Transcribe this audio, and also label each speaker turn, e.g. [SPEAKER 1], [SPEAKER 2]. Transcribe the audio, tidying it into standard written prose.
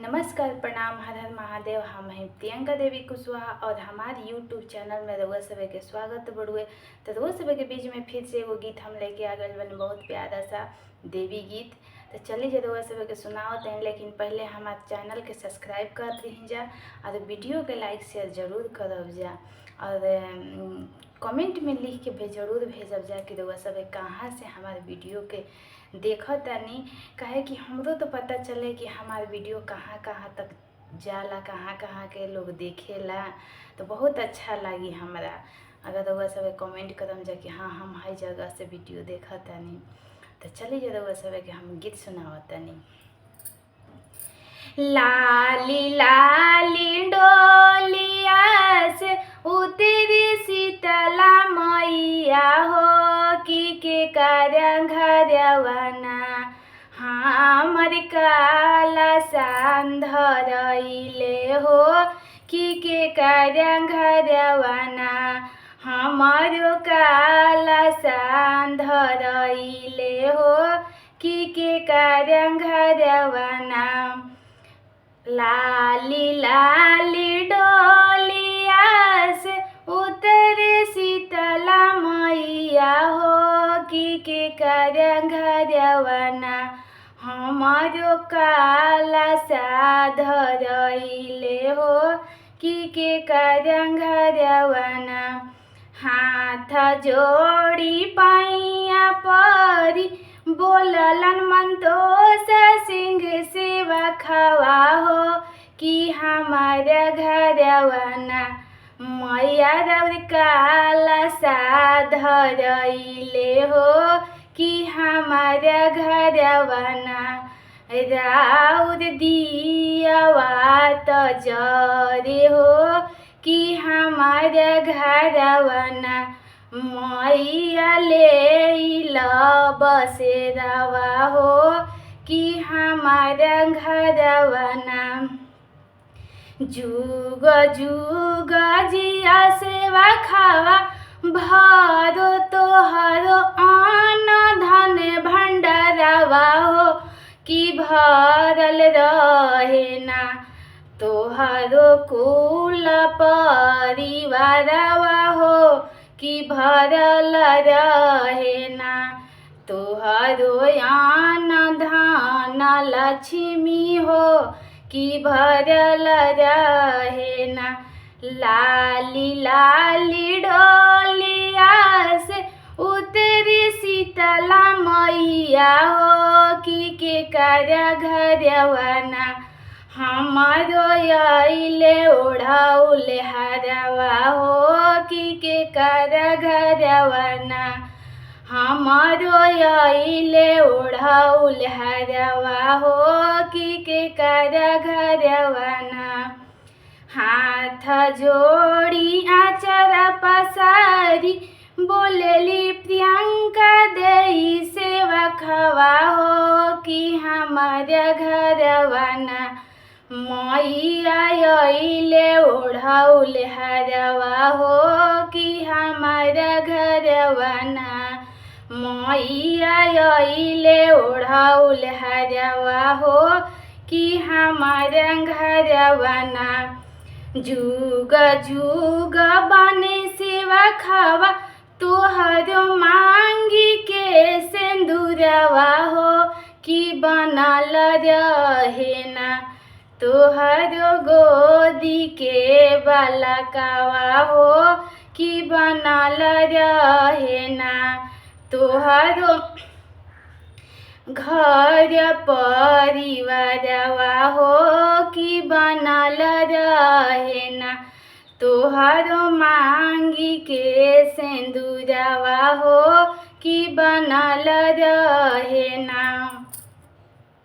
[SPEAKER 1] नमस्कार, प्रणाम, हर हर महादेव। हम हैं प्रियंका देवी कुशवाहा और हमारे यूट्यूब चैनल में रउआ सभी के स्वागत बड़ुए। तो रउआ सभी के बीच में फिर से एगो गीत हम लेके आ गए बने, बहुत प्यारा सा देवी गीत। तो चलिए रउआ सभी के सुनावत हैं, लेकिन पहले हमारे चैनल के सब्सक्राइब कर दीजिए जा और वीडियो के लाइक शेयर जरूर करब जा और कमेंट में लिख के जरूर भेजब जा कि रउआ सभी कहाँ से हमारे वीडियो के देखत तानी। काहे कि हमरो तो पता चले कि हमारे वीडियो कहाँ कहाँ तक जाला, कहाँ कहाँ के लोग देखेला, तो बहुत अच्छा लगी हमरा अगर रउआ सब कमेंट करम जा कि हाँ हम हर जगह से वीडियो देखत तानी। तो चलिए रउआ सब के हम गीत सुनावत तानी। लाली लाली डोलिया से उतरी शीतला मैया हो के कारण घरवाना हमर काला सांधरइले हो के कारण घरवाना हमारो काला सांधरइले हो के कारण घरवाना। लाली लाली डोलिया से उतरे शीतला मैया हो के कारण घरवाना हमारो काला साधरइले हो के कारण घरवाना। हाथ जोड़ी पैया परी बोललन मंतोष सिंह सेवा खवा हो कि हमारा घरवाना मैया रउर काला साधरइले हो कि हमारा घरवाना राउर दियावा त जरे हो कि हमारा घरवाना मैया ले बसेरावा हो कि हमारा घरवाना। जुग जुग जिया सेवा खावा भरो तोहरो अन्न धन भंडारवा हो कि भरल रहे ना तोहरो कुल परिवारवा हो कि भरल रहे ना तोहरो अन्न धन लक्ष्मी हो कि भरल रहे ना। लाली लाली डोलिया से उतरी शीतला मैया हो के कारण घरवाना हमारो अइले ओढ़ौल हरवा हो के कारण घरवाना हमारो अइले ओढ़ौल हरवा हो के कारण घरवाना। हाथ जोड़ी आचर पसारी बोलेली प्रियंका देई सेवा खवा हो कि हमारा घरवाना मैया अइले ओढ़ौल हरवा हो कि हमारा घरवाना मैया अइले ओढ़ौल हरवा हो कि हमारा घरवाना। जुग जुग बने सेवा खवा तोहरो मांगी के सिंदूरवा हो कि बनल रहे ना तोहरो गोदी के बालकवा हो कि बनल रहे ना तोहरो घर परिवारवा हो कि बनल रहे ना तोहरो मांगी के सिंदूरवा हो कि बनल रहे ना।